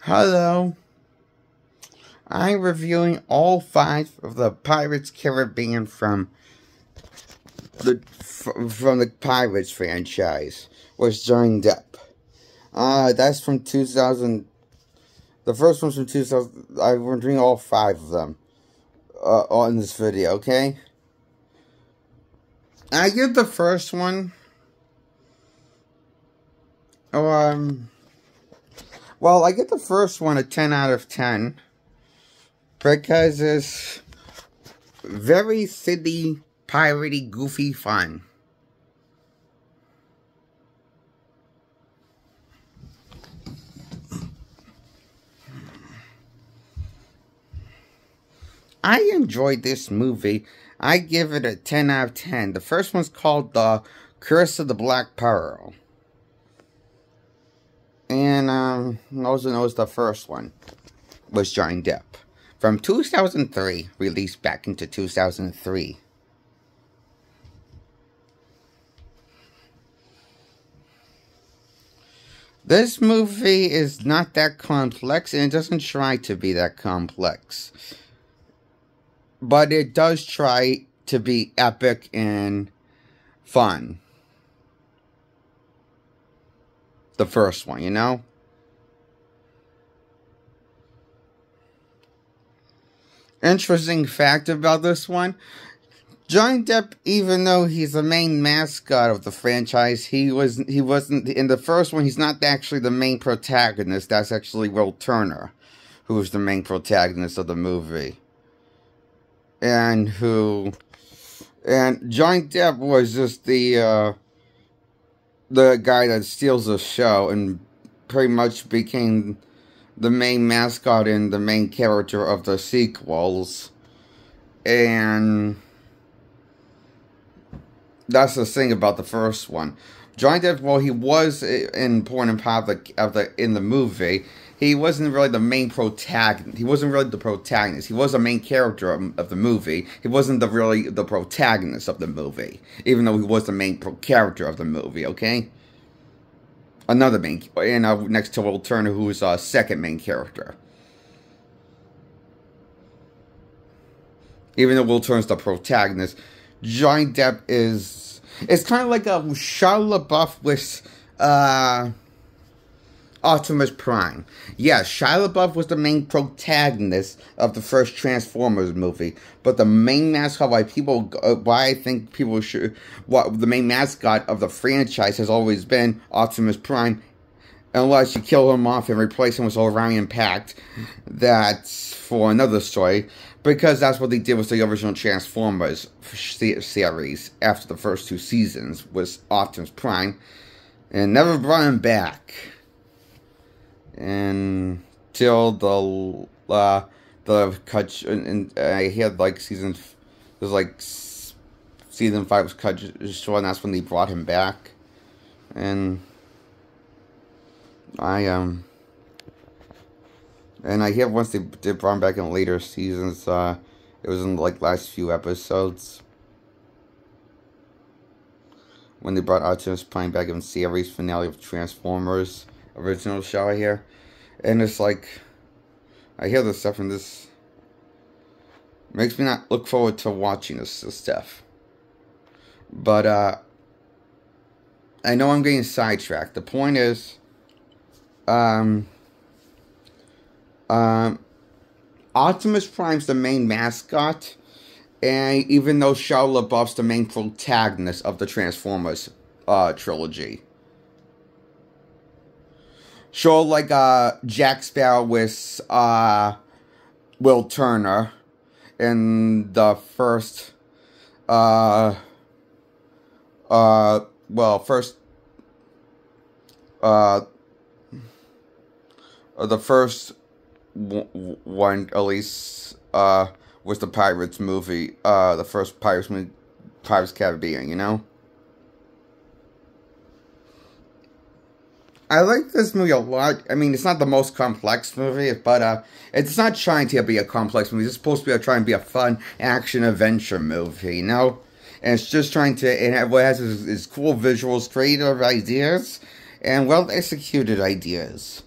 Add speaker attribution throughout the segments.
Speaker 1: Hello, I'm reviewing all 5 of the Pirates Caribbean from the Pirates franchise, with Johnny Depp. That's from 2000. The first one's from 2000. I'm reviewing all 5 of them on this video. Okay, I give the first one. Well, I give the first one a 10 out of 10. Because it's very silly, piratey, goofy fun. I enjoyed this movie. I give it a 10 out of 10. The first one's called The Curse of the Black Pearl. And, also knows the first one was Johnny Depp. From 2003, released back into 2003. This movie is not that complex, and it doesn't try to be that complex. But it does try to be epic and fun. The first one, you know? Interesting fact about this one. Johnny Depp, even though he's the main mascot of the franchise, he wasn't in the first one. He's not actually the main protagonist. That's actually Will Turner, who is the main protagonist of the movie, and Johnny Depp was just the guy that steals the show and pretty much became the main mascot and the main character of the sequels. And that's the thing about the first one. Johnny Depp, while he was an important part in the movie, he wasn't really the main protagonist. He wasn't really the protagonist. He was the main character of the movie. He wasn't really the protagonist of the movie, even though he was the main character of the movie, okay? Another main, and next to Will Turner, who is our second main character. Even though Will Turner's the protagonist, Johnny Depp is... It's kind of like a Shia LaBeouf with Optimus Prime. Yeah, Shia LaBeouf was the main protagonist of the first Transformers movie, but the main mascot, why I think people should, the main mascot of the franchise has always been Optimus Prime, unless you kill him off and replace him with Orion Pact. That's for another story, because that's what they did with the original Transformers series after the first 2 seasons, was Optimus Prime, and never brought him back. Until the cut, and I had like season 5 was cut short, and that's when they brought him back. And I hear once they did brought him back in later seasons, it was in like last few episodes when they brought Optimus Prime back in series finale of Transformers original show here. And it's like, I hear this stuff, and this makes me not look forward to watching this stuff. But I know I'm getting sidetracked. The point is, Optimus Prime's the main mascot, and even though Shia LaBeouf's the main protagonist of the Transformers trilogy. Sure, like Jack Sparrow with Will Turner in the first the first one, at least, was the Pirates movie, the first Pirates Caribbean, you know? I like this movie a lot. I mean, it's not the most complex movie, but it's not trying to be a complex movie. It's supposed to be trying to be a fun action-adventure movie, you know? And it's just trying to, what it has is cool visuals, creative ideas, and well-executed ideas.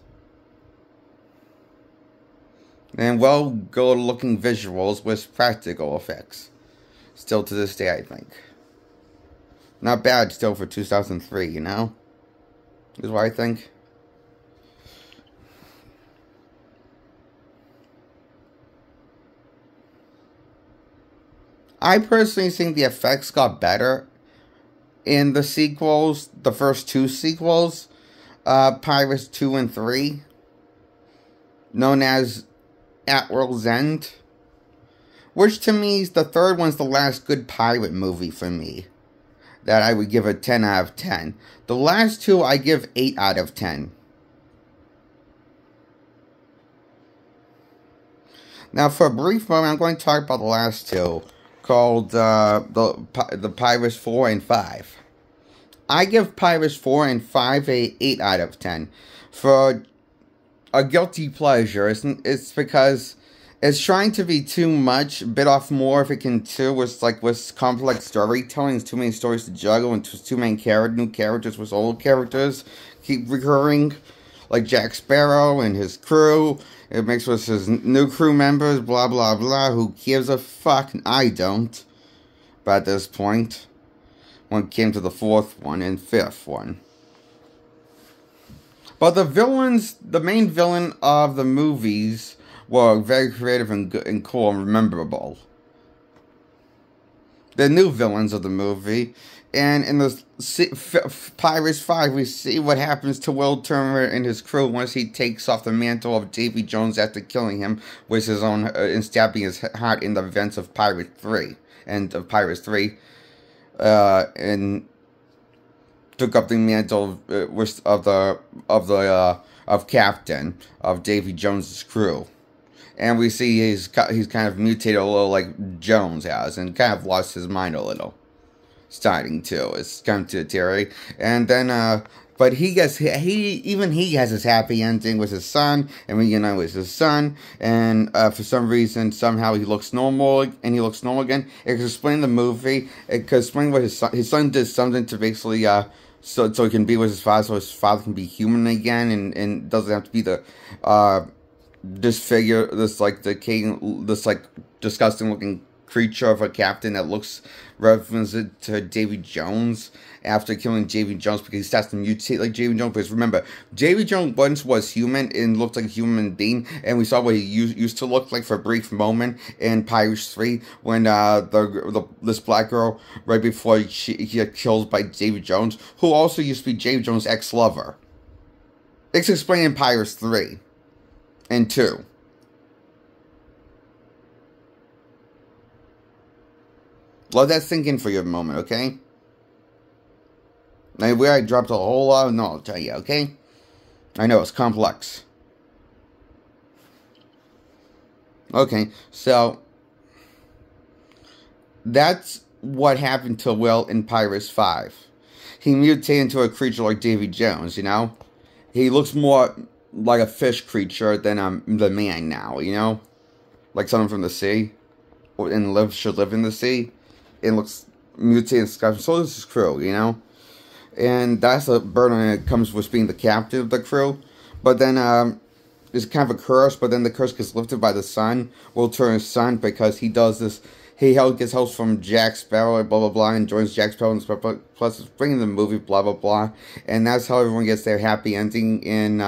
Speaker 1: And well good looking visuals with practical effects. Still to this day, I think. Not bad still for 2003, you know? Is what I think. I personally think the effects got better in the sequels, the first two sequels, Pirates 2 and 3, known as At World's End, which to me, the third one's the last good pirate movie for me, that I would give a 10 out of 10. The last two, I give 8 out of 10. Now, for a brief moment, I'm going to talk about the last two, called the Pirates 4 and 5. I give Pirates 4 and 5 a 8 out of 10. For a guilty pleasure, it's because it's trying to be too much, bit off more if it can too, with complex storytelling, it's too many stories to juggle, and too many new characters with old characters keep recurring, like Jack Sparrow and his crew. It makes with his new crew members, blah blah blah, who gives a fuck? I don't. But at this point, when it came to the fourth one and fifth one. But the main villain of the movies were very creative and good and cool and memorable. The new villains of the movie. And in the Pirates 5, we see what happens to Will Turner and his crew once he takes off the mantle of Davy Jones after killing him with his own and stabbing his heart in the events of Pirates 3 and took up the mantle of captain of Davy Jones's crew. And we see he's kind of mutated a little like Jones has, and kind of lost his mind a little. Starting to. It's come to deteriorate. And then, but he has his happy ending with his son, and reunite with his son, and for some reason, somehow he looks normal, and he looks normal again. It could explain the movie. It could explain what his son did something to basically, so he can be with his father, so his father can be human again, and doesn't have to be the, disfigure, this disgusting looking creature of a captain that looks references to Davy Jones after killing Davy Jones, because he starts to mutate like Davy Jones. Because remember, Davy Jones once was human and looked like a human being, and we saw what he used to look like for a brief moment in Pirates 3 when this black girl, right before she got killed by Davy Jones, who also used to be Davy Jones' ex-lover. It's explained in Pirates 3 and 2. Let that sink in for you a moment, okay? Now, where I dropped a whole lot of knowledge on you, okay? I know, it's complex. Okay, so that's what happened to Will in Pirates 5. He mutated into a creature like Davy Jones, you know? He looks more like a fish creature than the man now, you know? Like someone from the sea. And should live in the sea. It looks mutated and stuff. So does his crew, you know? And that's a burden when it comes with being the captain of the crew. But then, it's kind of a curse, but then the curse gets lifted by the sun. Will Turner's son, because he does this. He gets help from Jack Sparrow, blah, blah, blah, and joins Jack Sparrow, and plus it's bringing the movie, blah, blah, blah. And that's how everyone gets their happy ending. And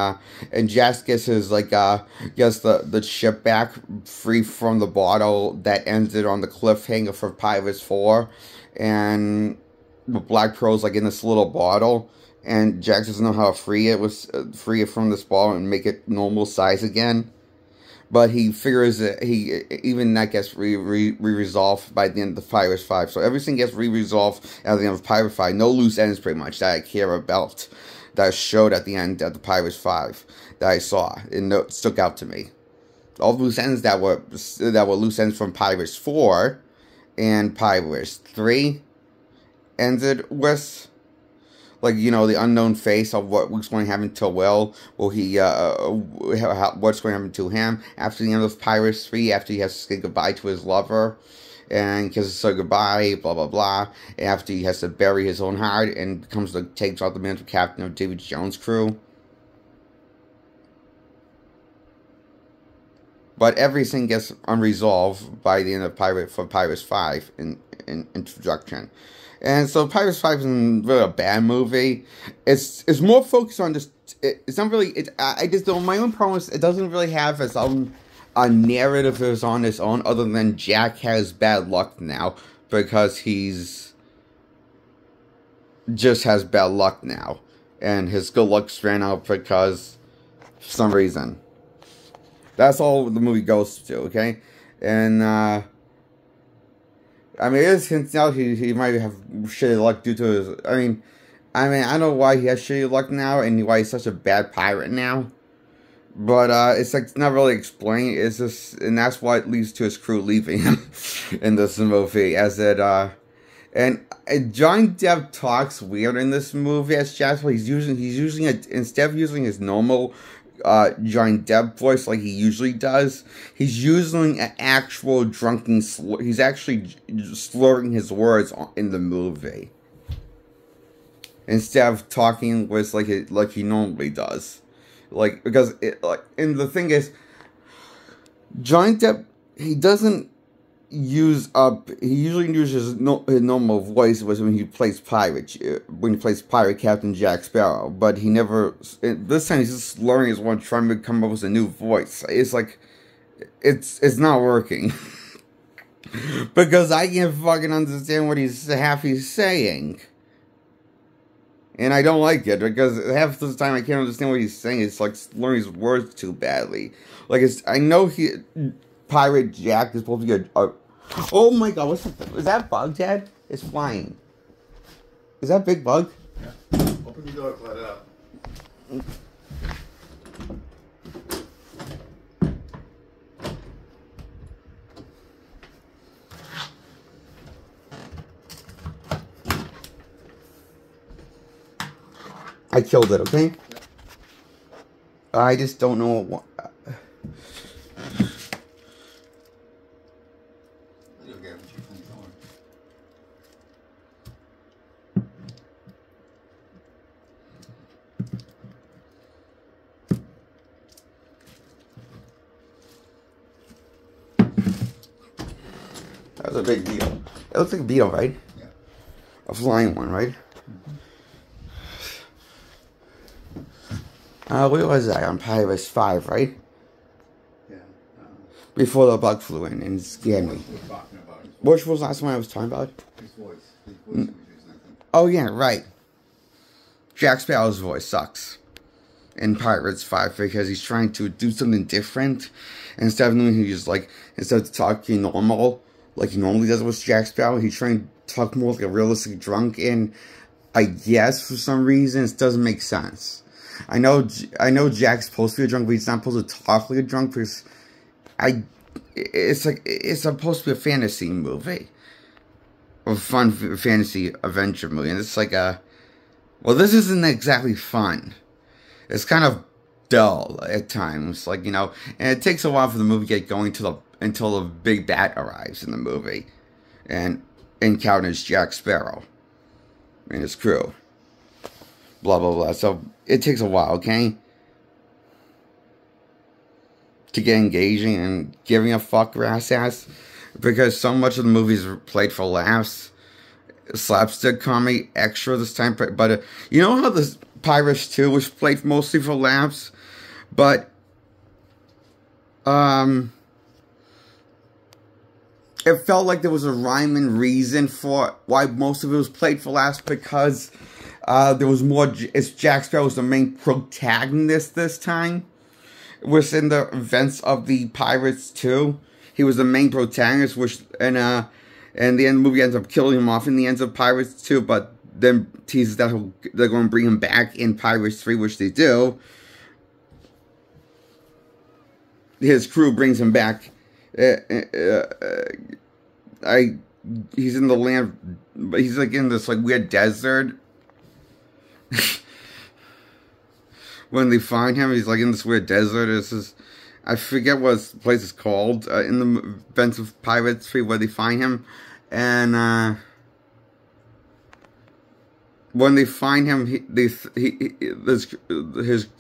Speaker 1: Jack gets his, gets the ship back free from the bottle that ended on the cliffhanger for Pirates 4. And the Black Pearl's, in this little bottle. And Jack doesn't know how to free it from this bottle and make it normal size again. But he figures that even that gets re-resolved by the end of the Pirates 5. So everything gets re-resolved at the end of Pirates 5. No loose ends, pretty much, that I care about. That showed at the end of the Pirates 5 that I saw. It stuck out to me. All the loose ends that were loose ends from Pirates 4 and Pirates 3 ended with, the unknown face of what's going to happen to Will. Will he, what's going to happen to him after the end of Pirates 3, after he has to say goodbye to his lover, and he has to say goodbye, blah, blah, blah, after he has to bury his own heart, and takes out the mantle captain of Davy Jones' crew. but everything gets unresolved by the end of Pirates 5 in introduction. And so Pirates 5 isn't really a bad movie. It's more focused on just, it's not really, I just don't, my own problem is it doesn't really have its own a narrative that is on its own, other than Jack has bad luck now because he's just has bad luck now, and his good luck's ran out because for some reason. That's all the movie goes to, okay? And I mean, it is hints out he might have shitty luck due to his. I mean, I don't know why he has shitty luck now and why he's such a bad pirate now. But it's like it's not really explained. It's just, and that's why it leads to his crew leaving him in this movie. As it and Johnny Depp talks weird in this movie as Jasper. He's using it instead of using his normal Johnny Depp voice like he usually does. He's using an actual drunken slur. He's actually slurring his words in the movie instead of talking with like he normally does. Like, because and the thing is, Johnny Depp, he doesn't use he usually uses his normal voice when he plays Pirate Captain Jack Sparrow, but he never, this time he's just slurring his one, trying to come up with a new voice. It's like, it's not working. Because I can't fucking understand what he's saying. And I don't like it, because half the time I can't understand what he's saying. It's like slurring his words too badly. Like, I know Pirate Jack is supposed to be a oh my god, is that bug, Dad? It's flying. Is that big bug?
Speaker 2: Yeah. Open the door, let it out.
Speaker 1: I killed it, okay? Yeah. I just don't know what. That was a big beetle. It looks like a beetle, right?
Speaker 2: Yeah.
Speaker 1: A flying one, right? Where was I? On Pirates 5, right?
Speaker 2: Yeah.
Speaker 1: Before the bug flew in and scared me. Which was the last one I was talking about?
Speaker 2: His voice. His voice he was using, I think.
Speaker 1: Oh, yeah, right. Jack Sparrow's voice sucks in Pirates 5 because he's trying to do something different. And instead of doing, instead of talking normal, like he normally does with Jack Sparrow, he's trying to talk more like a realistic drunk. And I guess for some reason it doesn't make sense. I know Jack's supposed to be a drunk, but he's not supposed to talk like a drunk because it's supposed to be a fantasy movie. A fun fantasy adventure movie. And it's like well, this isn't exactly fun. It's kind of dull at times, like, and it takes a while for the movie to get going until the big bat arrives in the movie and encounters Jack Sparrow and his crew. Blah, blah, blah. So, it takes a while, okay? To get engaging and giving a fuck ass. Because so much of the movies are played for laughs. Slapstick comedy, extra this time. But, you know how the Pirates 2 was played mostly for laughs? But, it felt like there was a rhyme and reason for why most of it was played for laughs, because there was more. Jack Sparrow was the main protagonist this time. Within the events of the Pirates 2, he was the main protagonist, and the end of the movie ends up killing him off in the end of Pirates 2, but then teases that they're going to bring him back in Pirates 3, which they do. His crew brings him back. He's in the land, but he's like in this weird desert. When they find him, he's in this weird desert. I forget what the place is called in the events of Pirates 3 where they find him, and when they find him, his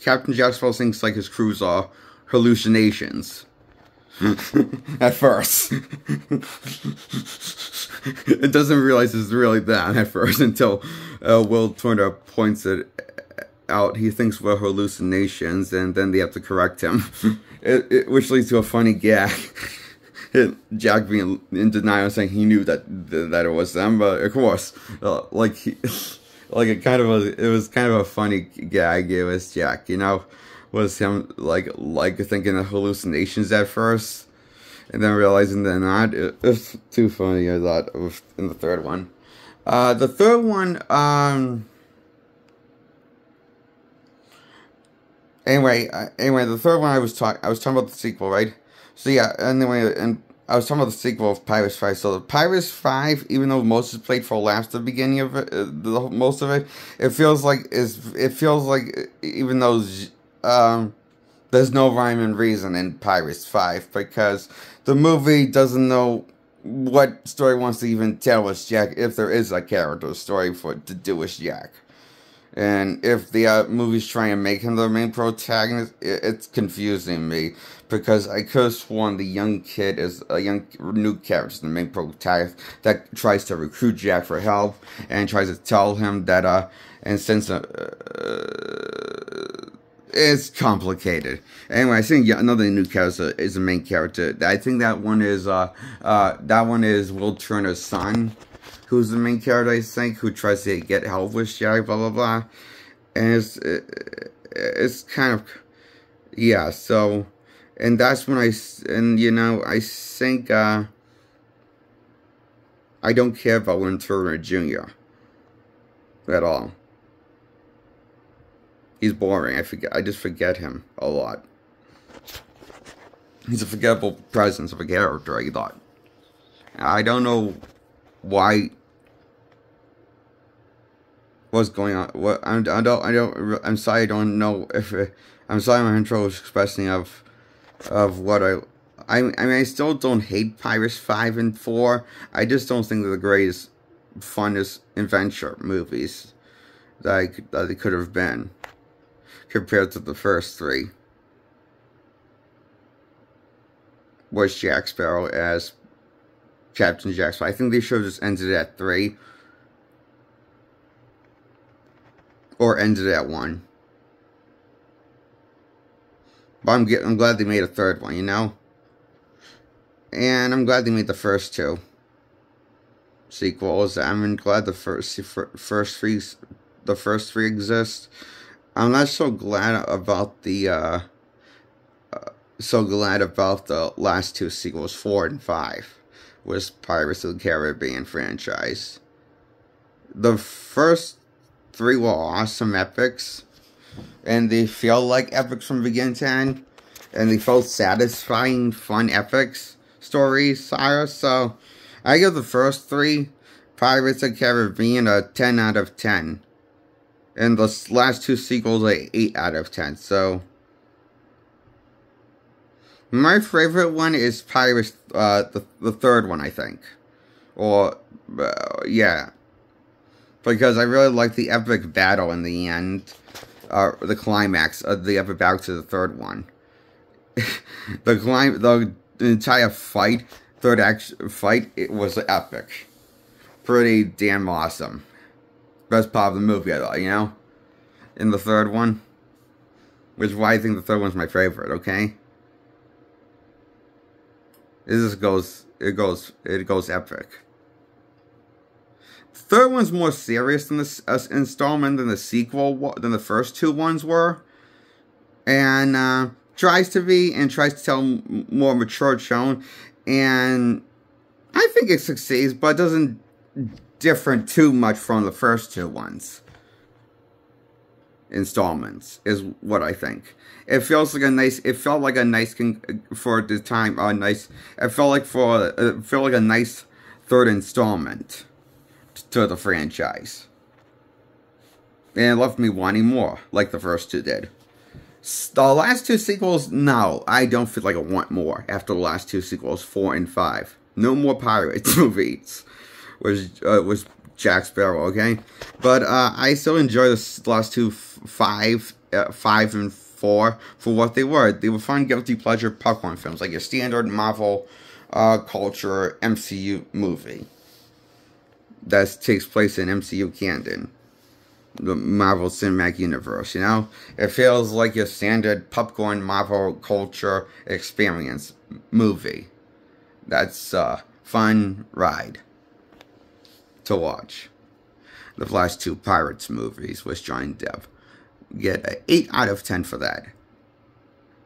Speaker 1: Captain Jack Sparrow thinks his crews are hallucinations, at first. It doesn't realize it's really that at first until Will Turner points it out. He thinks we're hallucinations, and then they have to correct him, which leads to a funny gag. Jack being in denial, saying he knew that it was them, but of course, it was kind of a funny gag. It was Jack, was him like thinking of hallucinations at first, and then realizing they're not. It's too funny, I thought, in the third one. The third one, Anyway, the third one I was talking about the sequel, right? So yeah, anyway, and I was talking about the sequel of Pirates 5. So the Pirates 5, even though most is played for laughs at the beginning of it, most of it, it feels like even though there's no rhyme and reason in Pirates 5, because the movie doesn't know what story wants to even tell us Jack, if there is a character story to do with Jack. And if the movie's trying to make him the main protagonist, it's confusing me. Because I could have sworn the young kid is a young new character, the main protagonist, that tries to recruit Jack for help. And tries to tell him that, and since it's complicated. Anyway, I think another new character is the main character. I think that one is Will Turner's son, who's the main character, I think, who tries to get help with Jack, blah, blah, blah. And it's kind of, yeah, so, and that's when I think, I don't care about Will Turner Jr. at all. He's boring. I just forget him a lot. He's a forgettable presence of a character, I thought. I don't know why. What's going on? I'm sorry. I don't know if I'm sorry. My intro was expressing of what I mean. I still don't hate Pirates 5 and 4. I just don't think they're the greatest, funnest adventure movies that they could have been compared to the first three. Was Jack Sparrow as Captain Jack Sparrow. I think they should have just ended at 3. Or ended at 1. But I'm glad they made a third one, And I'm glad they made the first 2 sequels. I'm glad the first 3 exist. I'm not so glad about the last 2 sequels, 4 and 5, was Pirates of the Caribbean franchise. The first 3 were awesome epics, and they feel like epics from beginning to end, and they felt satisfying, fun epics stories. So I give the first 3 Pirates of the Caribbean a 10 out of 10, and the last 2 sequels a 8 out of 10. So my favorite one is Pirates, the third one, I think, or yeah. Because I really like the epic battle in the end, the climax of the epic battle to the third one. The entire fight, it was epic. Pretty damn awesome. Best part of the movie, I thought, in the third one. Which is why I think the third one's my favorite, okay? It goes epic. The third one's more serious than this installment than the sequel, than the first 2 ones were, and tries to tell more mature tone, and I think it succeeds, but it doesn't differ too much from the first 2 ones. Installments is what I think. It felt like a nice for the time. It felt like a nice third installment to the franchise, and it left me wanting more, like the first 2 did. The last 2 sequels, no, I don't feel like I want more after the last 2 sequels, 4 and 5. No more Pirates movies. Was Jack Sparrow, okay? But I still enjoy the last 2, 5 and for what they were. They were fun, guilty pleasure popcorn films, like your standard Marvel culture MCU movie that takes place in MCU canon, the Marvel Cinematic Universe. You know, it feels like your standard popcorn Marvel culture experience movie. That's a fun ride to watch. The last two Pirates movies with Johnny Depp get an 8 out of 10 for that.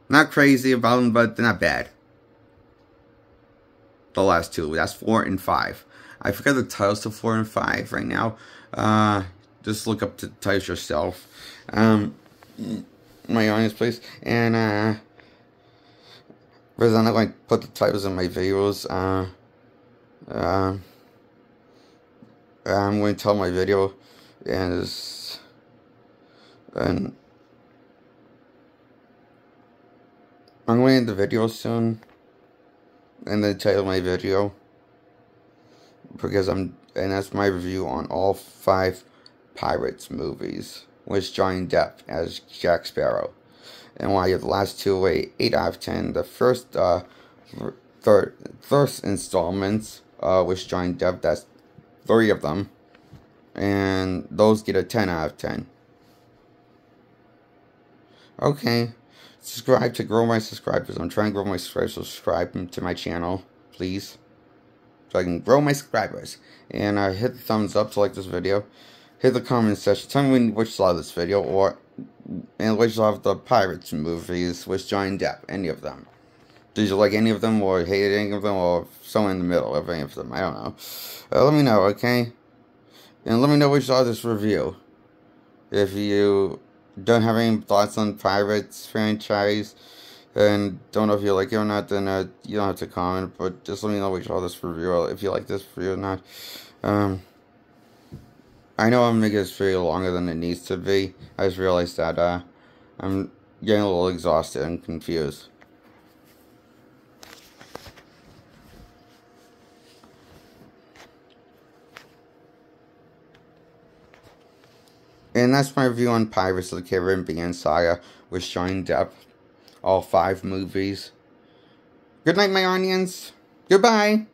Speaker 1: Not crazy about them, but they're not bad. The last two, that's 4 and 5. I forget the titles to 4 and 5 right now. Just look up the titles yourself. My audience, please. And because I'm not going to put the titles in my videos. I'm going to tell my video, and I'm going to end the video soon, and then title my video, because and that's my review on all 5 Pirates movies with Johnny Depp as Jack Sparrow. And while the last two were 8 out of 10, the first installments with Johnny Depp, that's 3 of them, and those get a 10 out of 10. Okay, subscribe to grow my subscribers. I'm trying to grow my subscribers, so subscribe to my channel, please, so I can grow my subscribers. And hit the thumbs up to like this video. Hit the comment section. Tell me which you saw this video, and which of the Pirates movies with Johnny Depp. Any of them. Did you like any of them, or hated any of them, or somewhere in the middle of any of them? I don't know. Let me know, okay? And let me know which saw this review. If you don't have any thoughts on Pirates franchise, and don't know if you like it or not, then you don't have to comment. But just let me know which saw this review, or if you like this review or not. I know I'm making this video longer than it needs to be. I just realized that I'm getting a little exhausted and confused. And that's my review on Pirates of the Caribbean Saga with Johnny Depp. All 5 movies. Good night, my audience. Goodbye.